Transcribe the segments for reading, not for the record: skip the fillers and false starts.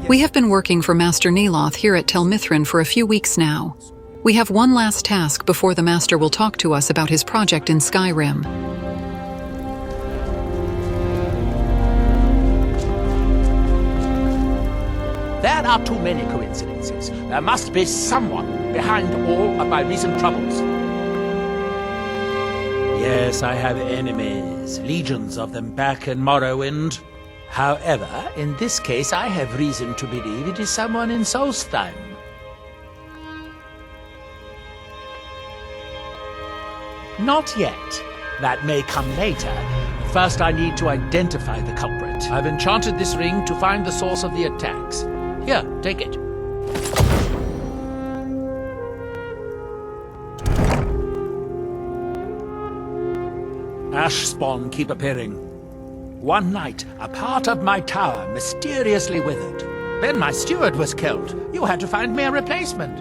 We have been working for Master Neloth here at Telmithrin for a few weeks now. We have one last task before the Master will talk to us about his project in Skyrim. There are too many coincidences. There must be someone behind all of my recent troubles. Yes, I have enemies, legions of them back in Morrowind. However, in this case, I have reason to believe it is someone in Solstheim. Not yet. That may come later. First, I need to identify the culprit. I've enchanted this ring to find the source of the attacks. Here, take it. Ash spawn keep appearing. One night, a part of my tower mysteriously withered. Then my steward was killed. You had to find me a replacement.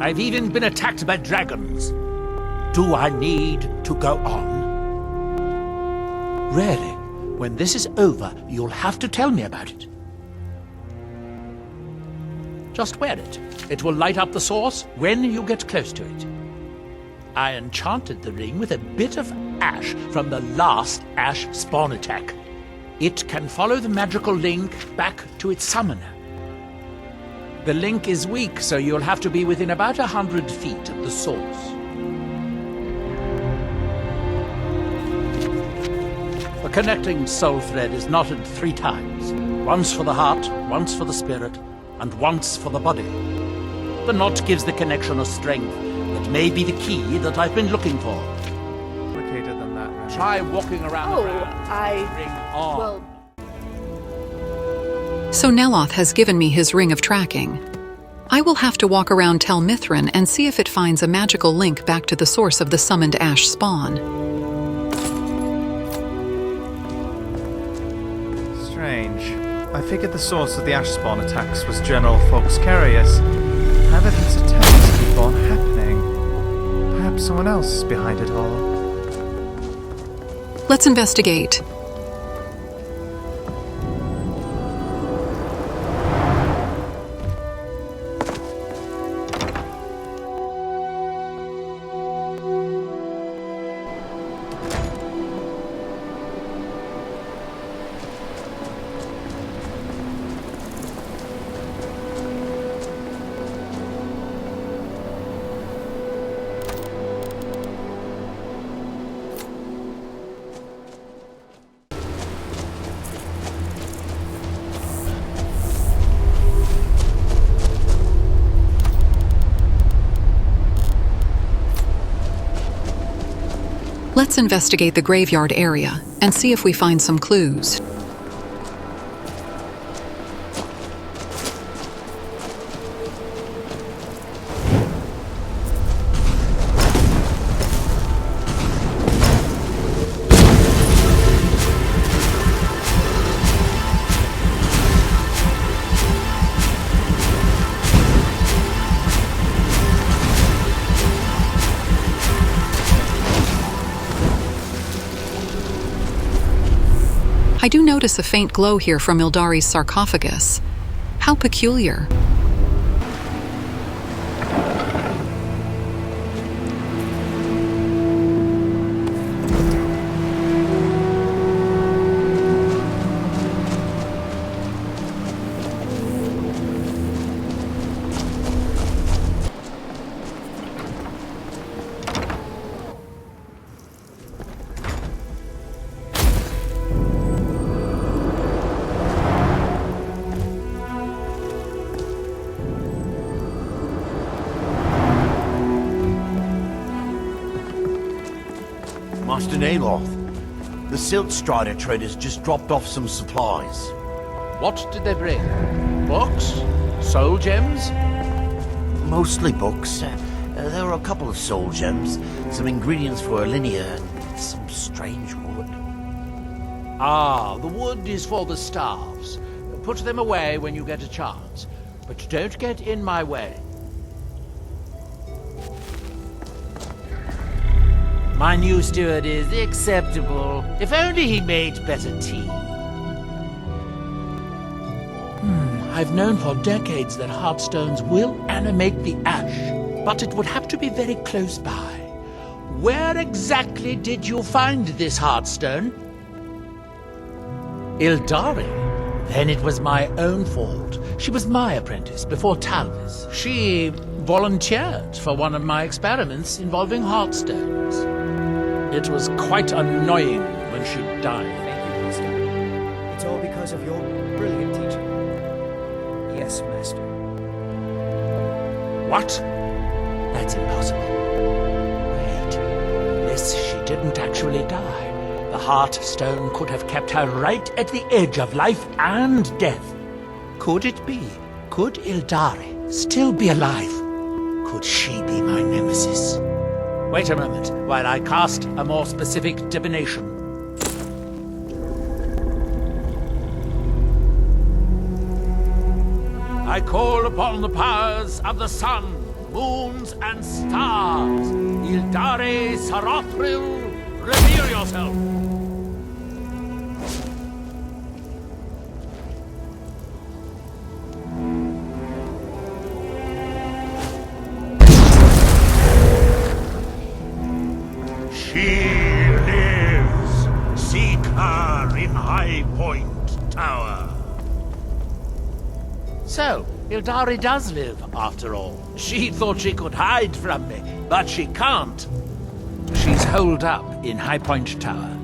I've even been attacked by dragons. Do I need to go on? Really? When this is over, you'll have to tell me about it. Just wear it. It will light up the source when you get close to it. I enchanted the ring with a bit of ash from the last ash spawn attack. It can follow the magical link back to its summoner. The link is weak, so you'll have to be within about 100 feet of the source. The connecting soul thread is knotted 3 times. Once for the heart, once for the spirit, and once for the body. The knot gives the connection a strength that may be the key that I've been looking for. Complicated than that. Now. Try walking around the ground. Ring on. Well, So Neloth has given me his ring of tracking. I will have to walk around Telmithrin and see if it finds a magical link back to the source of the summoned ash spawn. Strange. I figured the source of the ash spawn attacks was General Fox Carius. How did these attacks keep on happening? Perhaps someone else is behind it all. Let's investigate. Let's investigate the graveyard area and see if we find some clues. I do notice a faint glow here from Ildari's sarcophagus. How peculiar. Master Neloth, the Silt Strider traders just dropped off some supplies. What did they bring? Books? Soul gems? Mostly books. There were a couple of soul gems, some ingredients for Linnea, and some strange wood. Ah, the wood is for the staves. Put them away when you get a chance. But don't get in my way. My new steward is acceptable. If only he made better tea. I've known for decades that heartstones will animate the ash, but it would have to be very close by. Where exactly did you find this heartstone? Ildari? Then it was my own fault. She was my apprentice before Talvis. She volunteered for one of my experiments involving heartstones. It was quite annoying when she died. Thank you, Master. It's all because of your brilliant teaching. Yes, Master. What? That's impossible. Wait. This, she didn't actually die. The Heartstone could have kept her right at the edge of life and death. Could it be? Could Ildari still be alive? Could she be my nemesis? Wait a moment while I cast a more specific divination. I call upon the powers of the sun, moons, and stars. Ildari Sarathril, reveal yourself! She lives! Seek her in High Point Tower. So, Ildari does live, after all. She thought she could hide from me, but she can't. She's holed up in High Point Tower.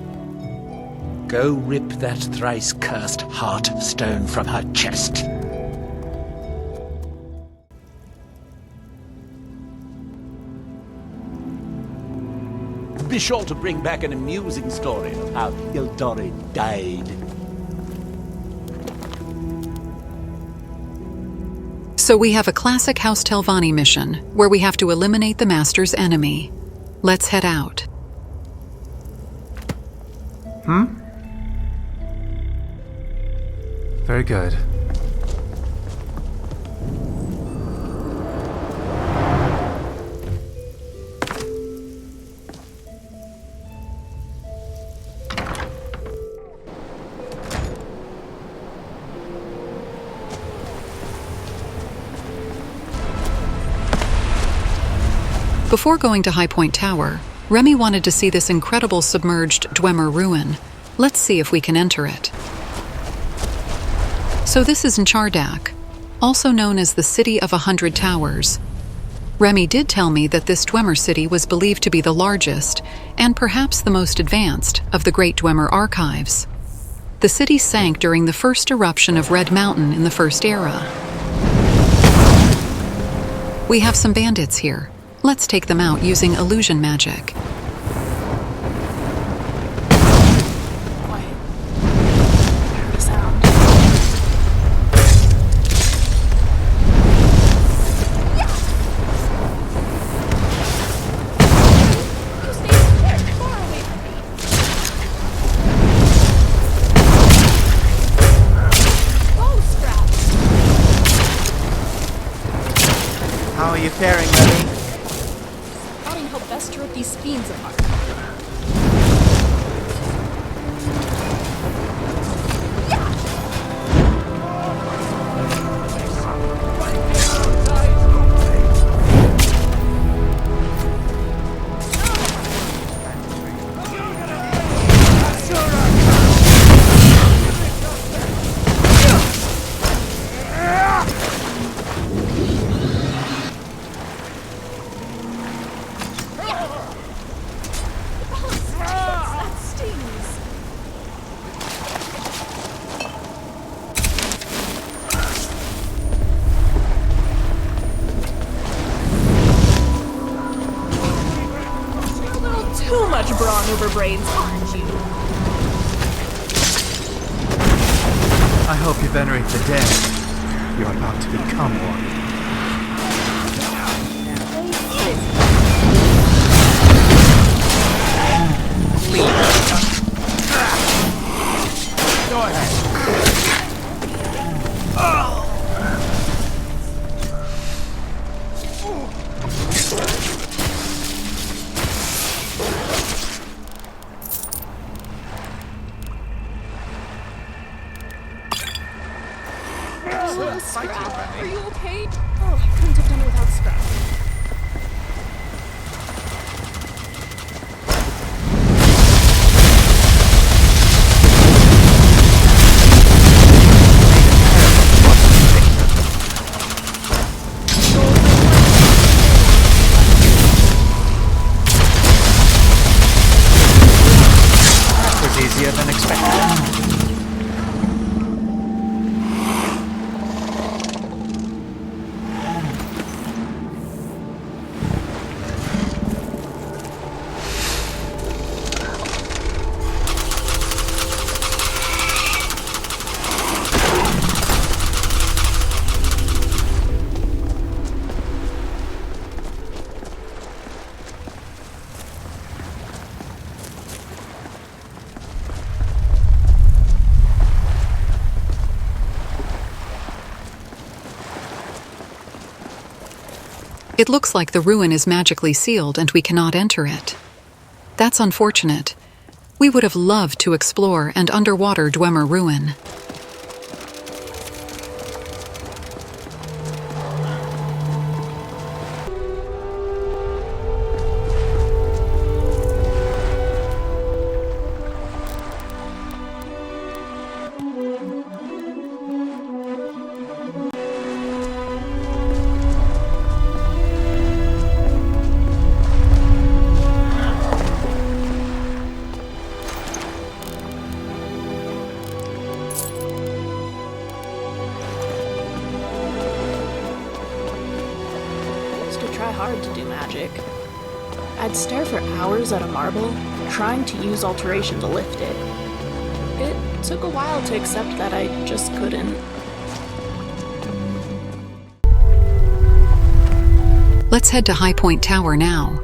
Go rip that thrice-cursed Heartstone from her chest. Be sure to bring back an amusing story of how Ildari died. So we have a classic House Telvanni mission, where we have to eliminate the Master's enemy. Let's head out. Very good. Before going to High Point Tower, Remy wanted to see this incredible submerged Dwemer ruin. Let's see if we can enter it. So this is Nchardak, also known as the City of 100 Towers. Remy did tell me that this Dwemer city was believed to be the largest, and perhaps the most advanced, of the Great Dwemer archives. The city sank during the first eruption of Red Mountain in the First Era. We have some bandits here. Let's take them out using illusion magic. How are you faring, Remy? Plotting how best to rip these fiends apart. Too much brawn over brains, aren't you? I hope you venerate the dead. You're about to become one. Go ahead. Oh, Scrap, are you okay? Oh, I couldn't have done it without Scrap. That was easier than expected. It looks like the ruin is magically sealed and we cannot enter it. That's unfortunate. We would have loved to explore an underwater Dwemer ruin. Hard to do magic. I'd stare for hours at a marble, trying to use alteration to lift it. It took a while to accept that I just couldn't. Let's head to High Point Tower now.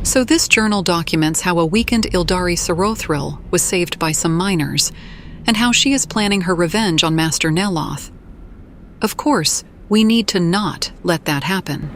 So this journal documents how a weakened Ildari Sorothril was saved by some miners, and how she is planning her revenge on Master Neloth. Of course, we need to not let that happen.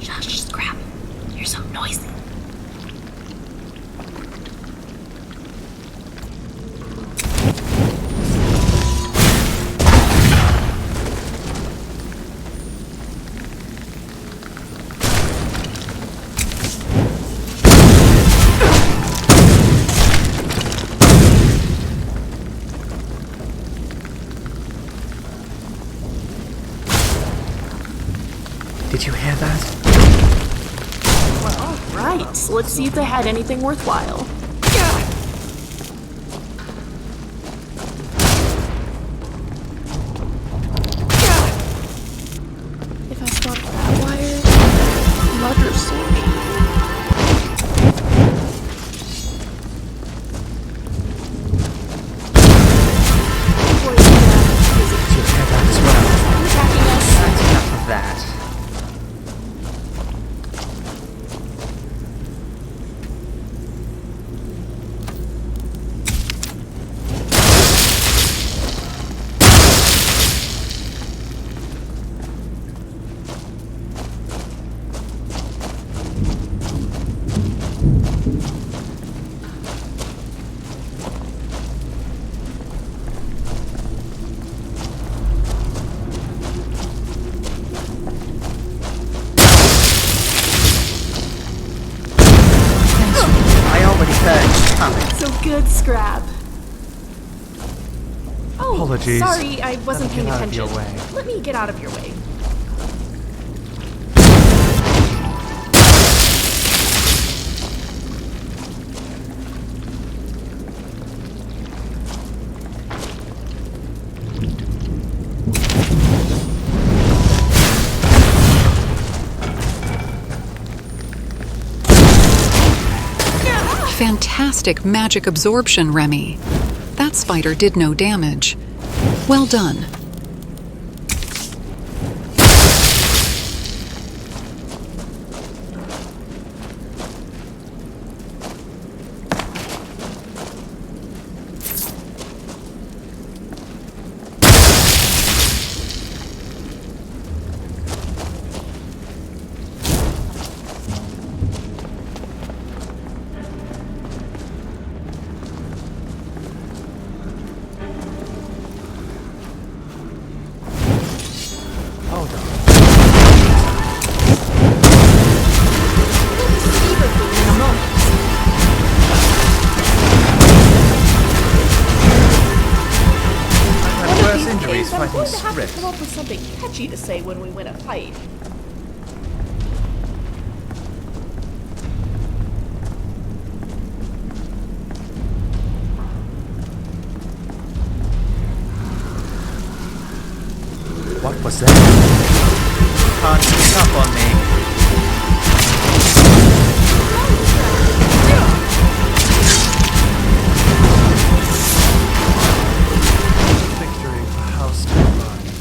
Shush, Scrap. You're so noisy. Did you hear that? Well, right. So let's see if they had anything worthwhile. If I swap that wire, larger sword. Did you hear that as well? Attacking us. That's enough of that. So good, Scrap. Oh, Apologies. sorry, I wasn't Let me paying get out of attention. your way. Let me get out of your way. Fantastic magic absorption, Remy. That spider did no damage. Well done. fighting going to have to script. come up with something catchy to say when we win a fight. What was that? You can't sneak up on me. Victory for House Telvanni.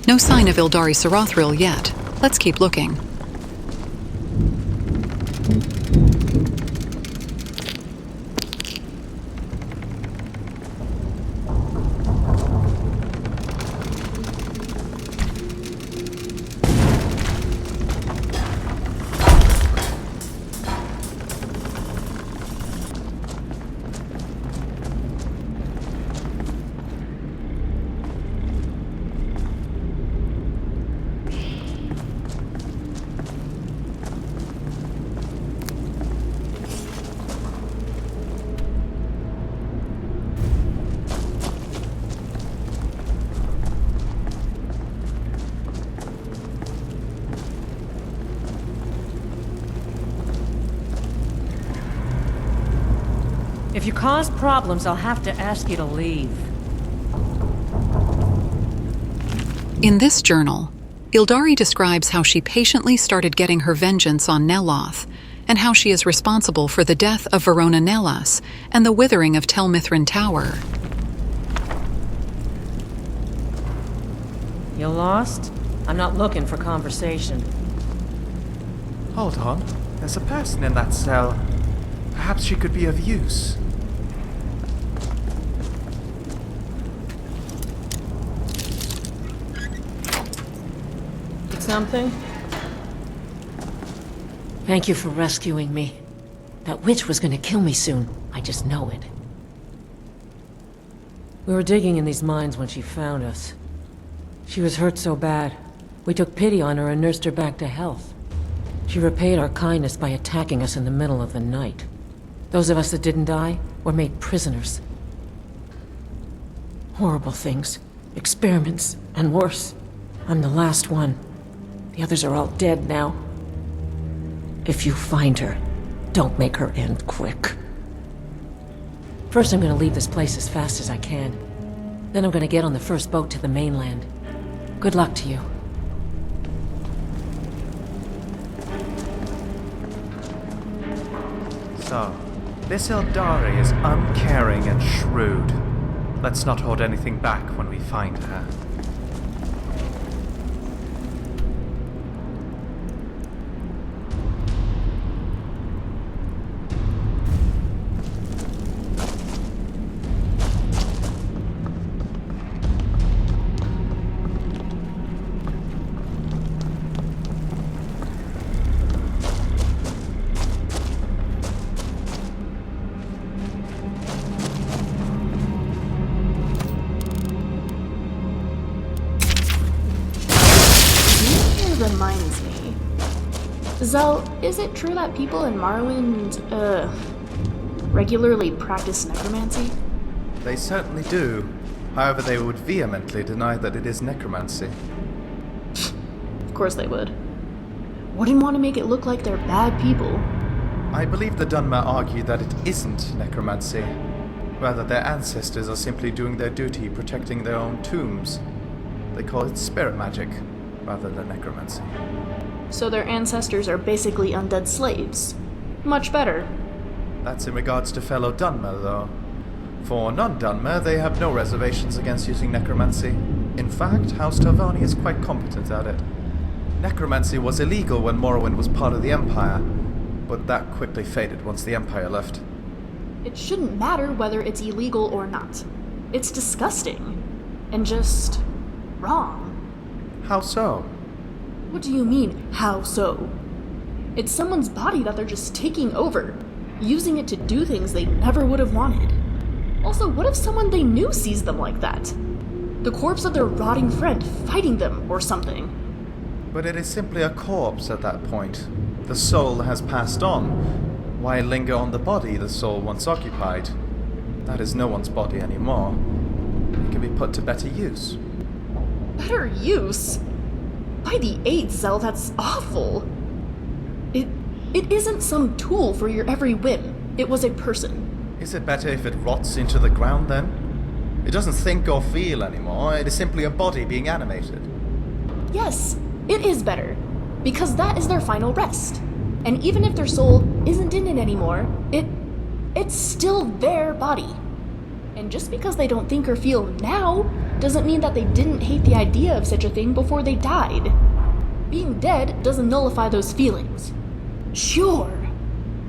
No sign of Ildari Sarathril yet. Let's keep looking. If you cause problems, I'll have to ask you to leave. In this journal, Ildari describes how she patiently started getting her vengeance on Neloth, and how she is responsible for the death of Verona Nelas and the withering of Telmithrin Tower. You lost? I'm not looking for conversation. Hold on. There's a person in that cell. Perhaps she could be of use. Something? Thank you for rescuing me. That witch was gonna kill me soon. I just know it. We were digging in these mines when she found us. She was hurt so bad, we took pity on her and nursed her back to health. She repaid our kindness by attacking us in the middle of the night. Those of us that didn't die were made prisoners. Horrible things. Experiments, and worse. I'm the last one. The others are all dead now. If you find her, don't make her end quick. First, I'm gonna leave this place as fast as I can. Then I'm gonna get on the first boat to the mainland. Good luck to you. So, this Ildari is uncaring and shrewd. Let's not hold anything back when we find her. Reminds me. Zell, is it true that people in Morrowind, regularly practice necromancy? They certainly do. However, they would vehemently deny that it is necromancy. Of course they would. Wouldn't want to make it look like they're bad people. I believe the Dunmer argue that it isn't necromancy. Rather, their ancestors are simply doing their duty protecting their own tombs. They call it spirit magic, rather than necromancy. So their ancestors are basically undead slaves. Much better. That's in regards to fellow Dunmer, though. For non-Dunmer, they have no reservations against using necromancy. In fact, House Telvanni is quite competent at it. Necromancy was illegal when Morrowind was part of the Empire, but that quickly faded once the Empire left. It shouldn't matter whether it's illegal or not. It's disgusting. And just wrong. How so? What do you mean, how so? It's someone's body that they're just taking over, using it to do things they never would have wanted. Also, what if someone they knew sees them like that? The corpse of their rotting friend fighting them or something. But it is simply a corpse at that point. The soul has passed on. Why linger on the body the soul once occupied? That is no one's body anymore. It can be put to better use. Better use? By the 8th, Zell, that's awful. It isn't some tool for your every whim. It was a person. Is it better if it rots into the ground then? It doesn't think or feel anymore. It is simply a body being animated. Yes, it is better. Because that is their final rest. And even if their soul isn't in it anymore, it's still their body. And just because they don't think or feel now, doesn't mean that they didn't hate the idea of such a thing before they died. Being dead doesn't nullify those feelings. Sure.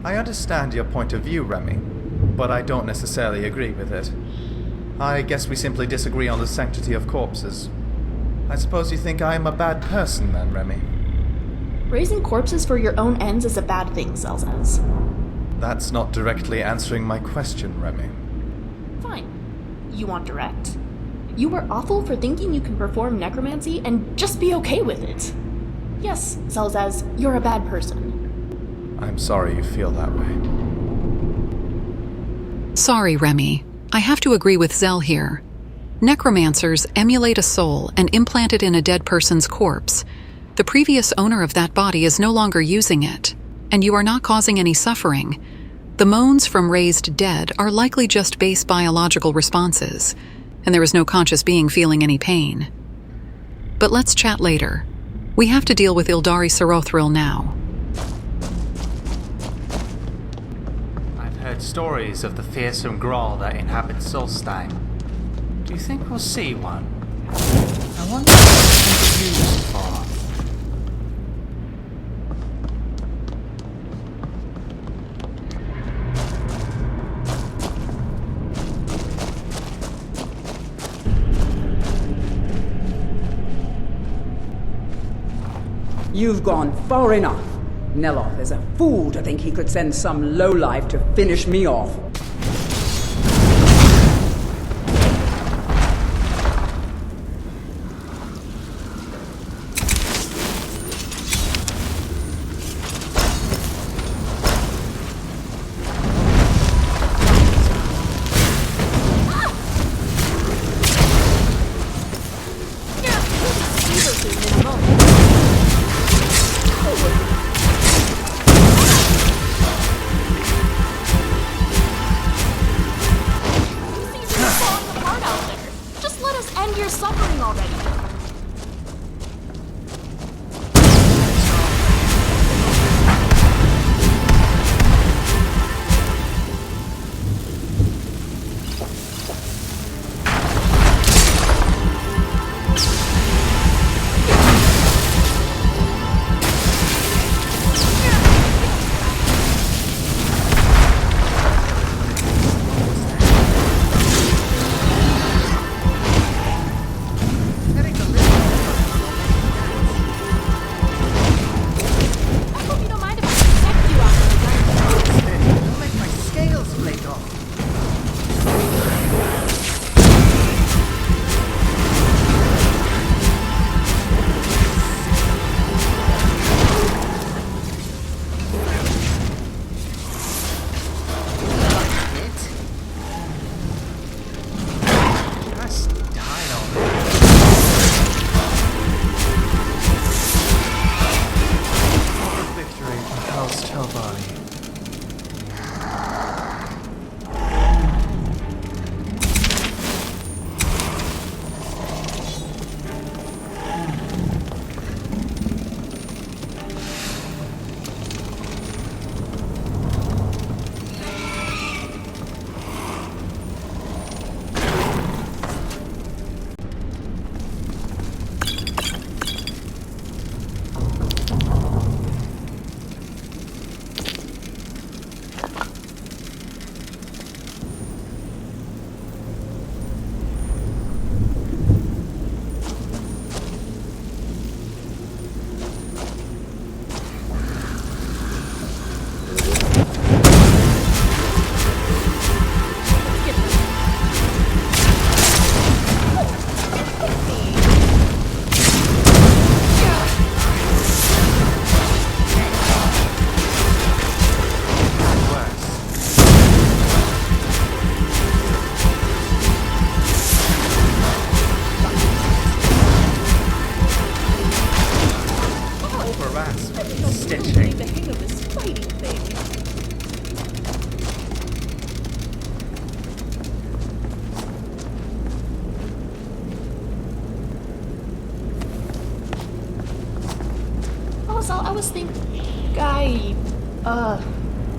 I understand your point of view, Remy, but I don't necessarily agree with it. I guess we simply disagree on the sanctity of corpses. I suppose you think I am a bad person then, Remy? Raising corpses for your own ends is a bad thing, Zell says. That's not directly answering my question, Remy. Fine. You want direct? You were awful for thinking you can perform necromancy and just be okay with it. Yes, Zell says, you're a bad person. I'm sorry you feel that way. Sorry, Remy. I have to agree with Zell here. Necromancers emulate a soul and implant it in a dead person's corpse. The previous owner of that body is no longer using it, and you are not causing any suffering. The moans from raised dead are likely just base biological responses, and there is no conscious being feeling any pain. But let's chat later. We have to deal with Ildari Sarothril now. I've heard stories of the fearsome Grawl that inhabits Solstein. Do you think we'll see one? I wonder what it's used for. You've gone far enough. Neloth is a fool to think he could send some lowlife to finish me off. Telvanni.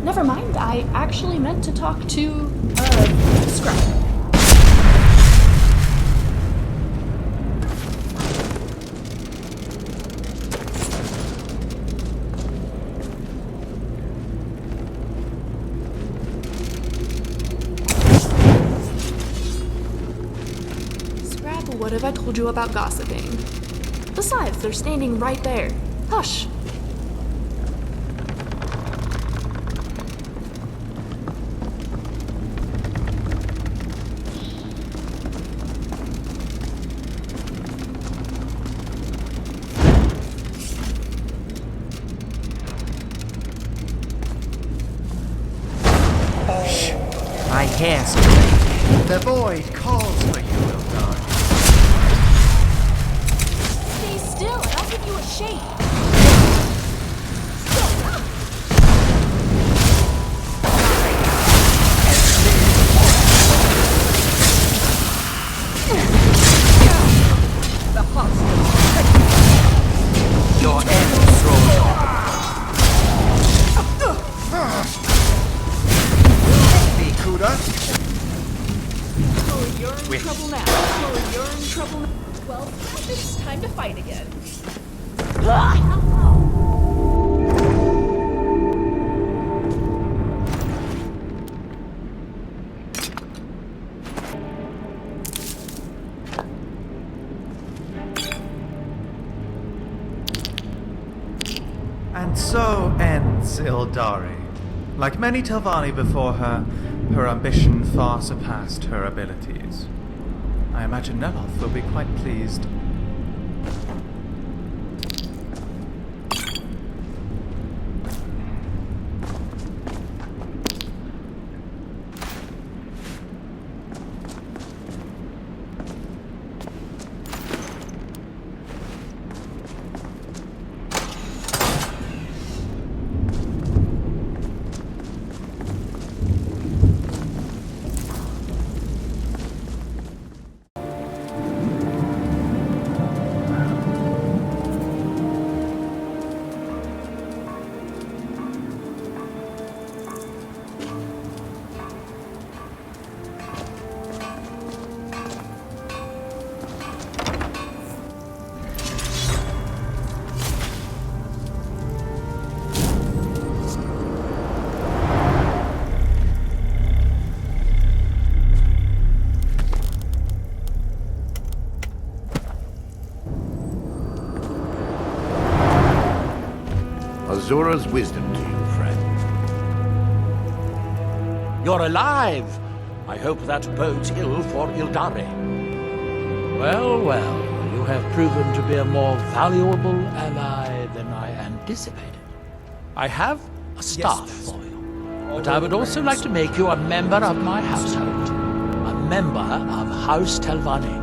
Never mind, I actually meant to talk to, Scrap. Scrap, what have I told you about gossiping? Besides, they're standing right there. Hush! I hear something. The void calls for you, Ildari. Stay still and I'll give you a shake. So ends Ildari. Like many Telvanni before her, her ambition far surpassed her abilities. I imagine Neloth will be quite pleased. Azura's wisdom to you, friend. You're alive! I hope that bodes ill for Ildari. Well, well, you have proven to be a more valuable ally than I anticipated. I have a staff for you, but I would also like to make you a member of my household. A member of House Telvanni.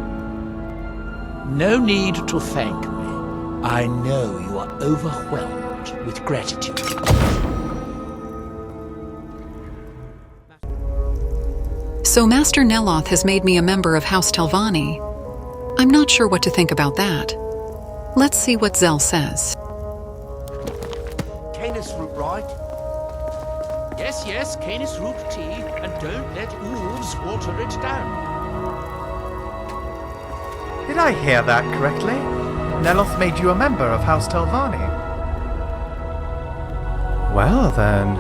No need to thank me. I know you are overwhelmed with gratitude. So Master Neloth has made me a member of House Telvanni. I'm not sure what to think about that. Let's see what Zell says. Canis root, right? Yes, yes, Canis root tea, and don't let wolves water it down. Did I hear that correctly? Neloth made you a member of House Telvanni. Well then,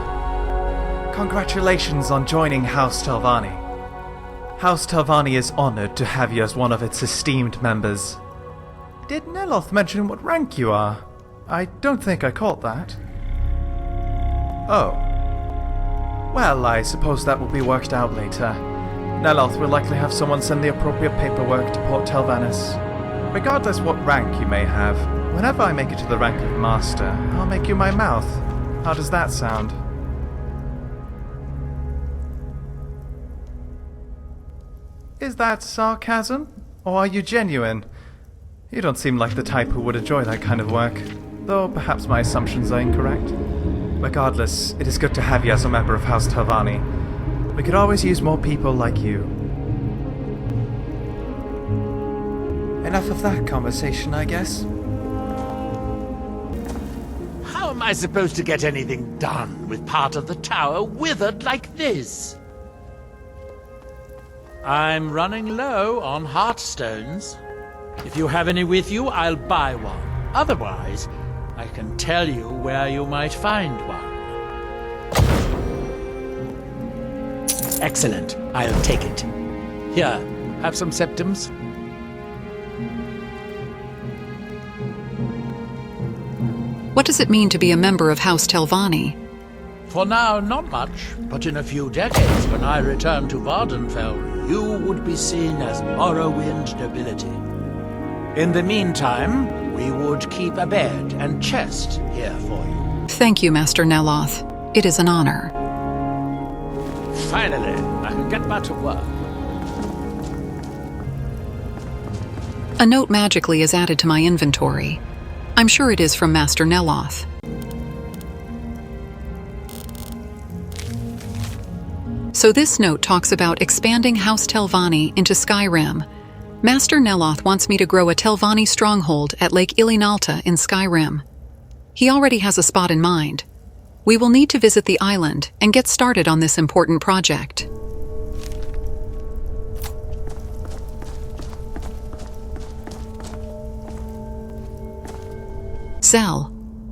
congratulations on joining House Telvanni. House Telvanni is honored to have you as one of its esteemed members. Did Neloth mention what rank you are? I don't think I caught that. Oh. Well, I suppose that will be worked out later. Neloth will likely have someone send the appropriate paperwork to Port Telvannis. Regardless what rank you may have, whenever I make it to the rank of Master, I'll make you my mouth. How does that sound? Is that sarcasm? Or are you genuine? You don't seem like the type who would enjoy that kind of work, though perhaps my assumptions are incorrect. Regardless, it is good to have you as a member of House Telvanni. We could always use more people like you. Enough of that conversation, I guess. How am I supposed to get anything done with part of the tower withered like this? I'm running low on heartstones. If you have any with you, I'll buy one. Otherwise, I can tell you where you might find one. Excellent. I'll take it. Here, have some septums. What does it mean to be a member of House Telvanni? For now, not much, but in a few decades, when I return to Vardenfell, you would be seen as Morrowind nobility. In the meantime, we would keep a bed and chest here for you. Thank you, Master Neloth. It is an honor. Finally, I can get back to work. A note magically is added to my inventory. I'm sure it is from Master Neloth. So this note talks about expanding House Telvanni into Skyrim. Master Neloth wants me to grow a Telvanni stronghold at Lake Ilinalta in Skyrim. He already has a spot in mind. We will need to visit the island and get started on this important project. Zell,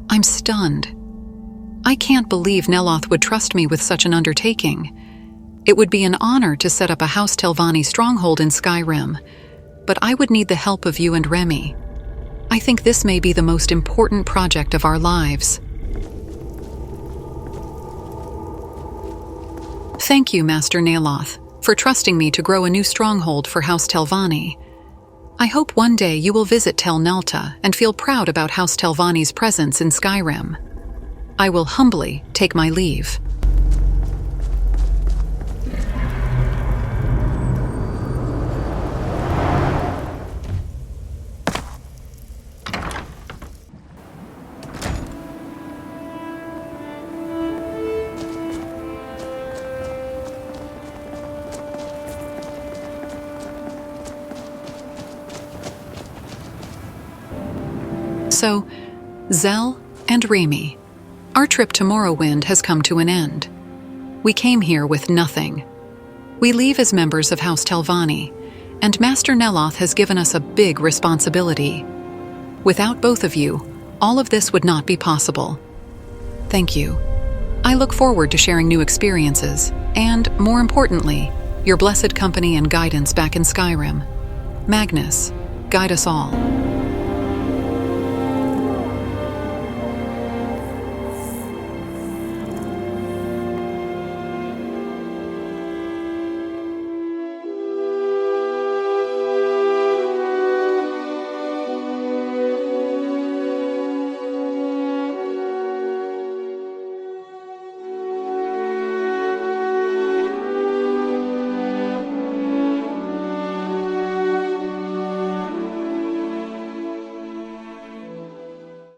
I'm stunned. I can't believe Neloth would trust me with such an undertaking. It would be an honor to set up a House Telvanni stronghold in Skyrim, but I would need the help of you and Remy. I think this may be the most important project of our lives. Thank you, Master Neloth, for trusting me to grow a new stronghold for House Telvanni. I hope one day you will visit Tel Nelta and feel proud about House Telvanni's presence in Skyrim. I will humbly take my leave. So, Zell and Remy, our trip to Morrowind has come to an end. We came here with nothing. We leave as members of House Telvanni, and Master Neloth has given us a big responsibility. Without both of you, all of this would not be possible. Thank you. I look forward to sharing new experiences, and, more importantly, your blessed company and guidance back in Skyrim. Magnus, guide us all.